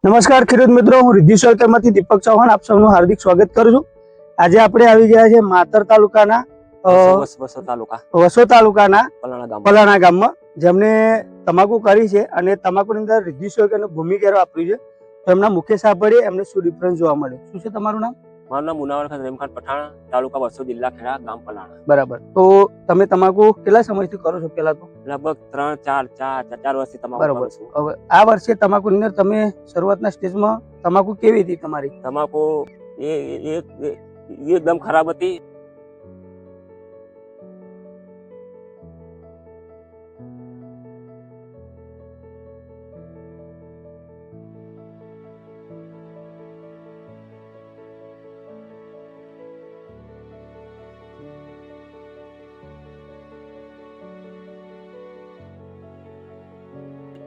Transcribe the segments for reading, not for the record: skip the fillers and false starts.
નમસ્કાર ખેડૂત મિત્રો, હું રિદ્ધિ સર્કલમાંથી દીપક ચૌહાણ આપ સૌનું હાર્દિક સ્વાગત કરું છું। આજે આપણે આવી ગયા છે માતર તાલુકાના વસો તાલુકાના પલાણા ગામમાં, જેમને તમાકુ કરી છે અને તમાકુની અંદર રિદ્ધિ સર્કલનું ભૂમિકેર વાપર્યું છે। તો એમના મુખ્ય સાંભળીએ એમને શું ડિફરન્સ જોવા મળે। શું છે તમારું નામ? મારું નામ મુનાવર ખાન રેમખાન પઠાણ, તાલુકા વસો, જિલ્લા ખેડા, ગામ પલાણા। બરાબર। તો તમે તમાકુ કેટલા સમયથી કરો છો? પેલા તો લગભગ 3-4 વર્ષથી તમાકુ બરાબર। કરું છું। હવે આ વર્ષે તમાકુની અંદર તમે શરૂઆતના સ્ટેજમાં તમાકુ કેવી હતી તમારી? તમાકુ એકદમ ખરાબ હતી।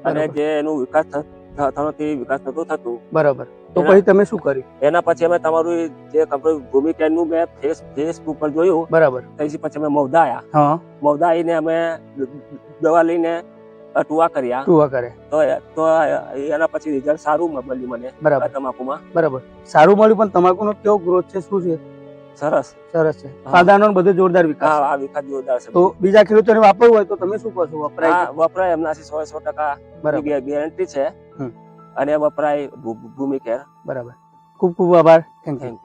અને જે એનું વિકાસ વિકાસ નતું થતું। બરાબર। તો પછી તમે શું કર્યું? એના પછી અમે તમારું જે ભૂમિકેરનું મેં ફેસબુક પર જોયું। બરાબર। પછી અમે મૌદા આવ્યા। હા, મૌદા આવીને અમે દવા લઈને ટુવા કર્યા। ટુવા કરે તો એના પછી રિઝલ્ટ સારું મળ્યું મને બરાબર તમાકુમાં। બરાબર, સારું મળ્યું। પણ તમાકુનો કેવો ગ્રોથ છે, શું છે? સરસ સરસ છે, પાદાનો બધો જોરદાર વિકાસ। હા, આ વિકાસ જોરદાર છે। તો બીજા ખેડૂતોને વાપરવું હોય તો તમે શું કહો છો? વપરાય? વપરાય એમનાથી 100% ગેરંટી છે અને વપરાય ભૂમિકેર। બરાબર, ખૂબ ખૂબ આભાર, થેન્ક યુ।